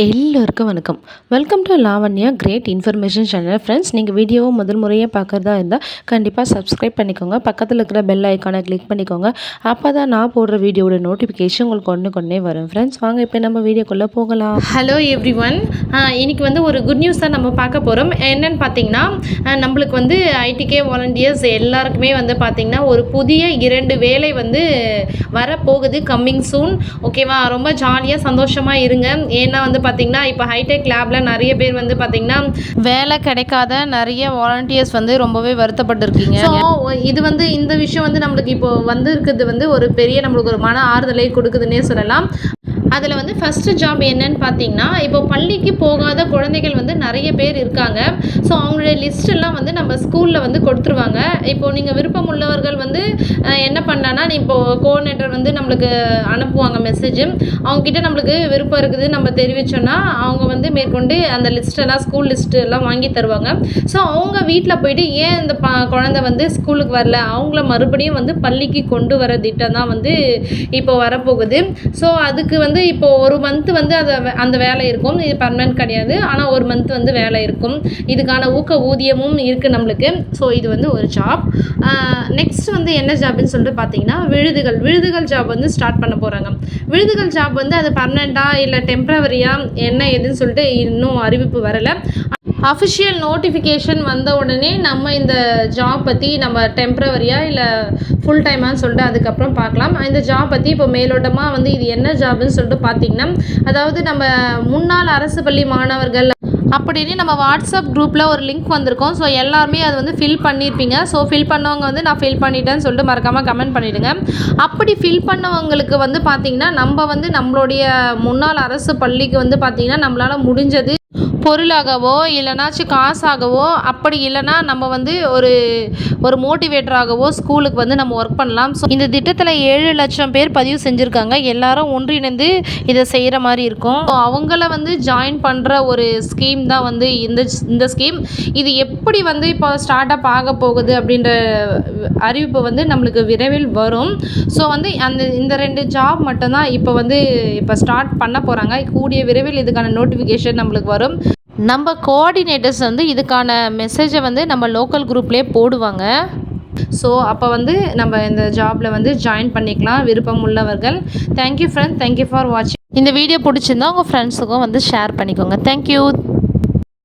எல்லோருக்கும் வணக்கம். Welcome to Lavanya great information channel. Friends, நீங்கள் வீடியோவை முதல் முறையாக பார்க்குறதா இருந்தால் கண்டிப்பாக சப்ஸ்கிரைப் பண்ணிக்கோங்க. பக்கத்தில் இருக்கிற பெல் ஐக்கானை கிளிக் பண்ணிக்கோங்க. அப்போ தான் நான் போடுற வீடியோட நோட்டிஃபிகேஷன் உங்களுக்கு கொண்டே வரும். ஃப்ரெண்ட்ஸ், வாங்க இப்போ நம்ம வீடியோக்குள்ளே போகலாம். Hello every one. இன்றைக்கி ஒரு குட் நியூஸ் தான் நம்ம பார்க்க போகிறோம். என்னென்னு பார்த்தீங்கன்னா, நம்மளுக்கு ஐடிகே வாலண்டியர்ஸ் எல்லாருக்குமே பார்த்திங்கன்னா ஒரு புதிய 2 வேலை வரப்போகுது. Coming soon. ஓகேவா? ரொம்ப ஜாலியாக சந்தோஷமாக இருங்க. ஏன்னா பார்த்திங்கன்னா இப்போ ஹைடெக் லேபில் நிறைய பேர் பார்த்திங்கன்னா வேலை கிடைக்காத நிறைய வாலண்டியர்ஸ் ரொம்பவே வருத்தப்பட்டிருக்கீங்க. ஸோ இது இந்த விஷயம் நம்மளுக்கு இப்போ இருக்கிறது ஒரு பெரிய நம்மளுக்கு ஒரு மன ஆறுதலை கொடுக்குதுன்னே சொல்லலாம். அதில் ஃபஸ்ட்டு ஜாப் என்னன்னு பார்த்தீங்கன்னா, இப்போ பள்ளிக்கு போகாத குழந்தைகள் நிறைய பேர் இருக்காங்க. ஸோ அவங்களுடைய லிஸ்ட்டெல்லாம் நம்ம ஸ்கூலில் கொடுத்துருவாங்க. இப்போது நீங்கள் விருப்பம் உள்ளவர்கள் என்ன பண்ணலான்னா, இப்போது கோஆர்டினேட்டர் நம்மளுக்கு அனுப்புவாங்க மெசேஜ். அவங்கக்கிட்ட நம்மளுக்கு விருப்பம் இருக்குது நம்ம தெரிவித்தோன்னா அவங்க மேற்கொண்டு அந்த லிஸ்ட்டெல்லாம் ஸ்கூல் லிஸ்ட்டு எல்லாம் வாங்கி தருவாங்க. ஸோ அவங்க வீட்டில் போய்ட்டு ஏன் இந்த குழந்தை ஸ்கூலுக்கு வரல, அவங்கள மறுபடியும் பள்ளிக்கு கொண்டு வர திட்டம் தான் இப்போ வரப்போகுது. ஸோ அதுக்கு இப்போ ஒரு மந்த் அந்த வேலை இருக்கும். இது பர்மனெண்ட் கிடையாது. ஆனால் ஒரு மந்த் வேலை இருக்கும். இதுக்கான ஊதியமும் இருக்குது நம்மளுக்கு. ஸோ இது ஒரு ஜாப். நெக்ஸ்ட் என்ன ஜாப்னு சொல்லிட்டு பார்த்தீங்கன்னா, விழுதுகள் ஜாப் ஸ்டார்ட் பண்ண போகிறாங்க. விழுதுகள் ஜாப் அது பர்மனெண்ட்டாக இல்லை டெம்ப்ரவரியாக என்ன ஏதுன்னு சொல்லிட்டு இன்னும் அறிவிப்பு வரலை. அஃபிஷியல் நோட்டிஃபிகேஷன் வந்த உடனே நம்ம இந்த ஜாப் பற்றி நம்ம டெம்ப்ரவரியாக இல்லை ஃபுல் டைமான்னு சொல்லிட்டு அதுக்கப்புறம் பார்க்கலாம். இந்த ஜாப் பற்றி இப்போ மேலோட்டமாக இது என்ன ஜாப்னு சொல்லிட்டு பார்த்திங்கன்னா, அதாவது நம்ம முன்னாள் அரசு பள்ளி மாணவர்கள் அப்படின்னு நம்ம வாட்ஸ்அப் குரூப்பில் ஒரு லிங்க் வந்திருக்கோம். ஸோ எல்லாருமே அது ஃபில் பண்ணியிருப்பீங்க. ஸோ ஃபில் பண்ணவங்க நான் ஃபில் பண்ணிட்டேன்னு சொல்லிட்டு மறக்காமல் கமெண்ட் பண்ணிவிடுங்க. அப்படி ஃபில் பண்ணவங்களுக்கு பார்த்திங்கன்னா, நம்ம நம்மளுடைய முன்னாள் அரசு பள்ளிக்கு பார்த்திங்கன்னா நம்மளால் முடிஞ்சது பொருளாகவோ இல்லைனாச்சும் காசாகவோ, அப்படி இல்லைனா நம்ம ஒரு மோட்டிவேட்டராகவோ ஸ்கூலுக்கு நம்ம ஒர்க் பண்ணலாம். ஸோ இந்த திட்டத்தில் 7 லட்சம் பேர் பதிவு செஞ்சுருக்காங்க. எல்லாரும் ஒன்றிணைந்து இதை செய்கிற மாதிரி இருக்கும். ஸோ அவங்கள ஜாயின் பண்ணுற ஒரு ஸ்கீம் தான் இந்த ஸ்கீம். இது எப்படி இப்போ ஸ்டார்ட் அப் ஆக போகுது அப்படின்ற அறிவிப்பு நம்மளுக்கு விரைவில் வரும். ஸோ இந்த 2 ஜாப் மட்டும்தான் இப்போ ஸ்டார்ட் பண்ண போகிறாங்க. கூடிய விரைவில் இதுக்கான நோட்டிஃபிகேஷன் நம்மளுக்கு வரும். நம்ம கோஆர்டினேட்டர்ஸ் இதுக்கான மெசேஜை நம்ம லோக்கல் குரூப்லேயே போடுவாங்க. ஸோ அப்போ நம்ம இந்த ஜாபில் ஜாயின் பண்ணிக்கலாம் விருப்பம் உள்ளவர்கள். தேங்க்யூ ஃப்ரெண்ட்ஸ், தேங்க்யூ ஃபார் வாட்சிங். இந்த வீடியோ பிடிச்சிருந்தா உங்கள் ஃப்ரெண்ட்ஸுக்கும் ஷேர் பண்ணிக்கோங்க. தேங்க்யூ.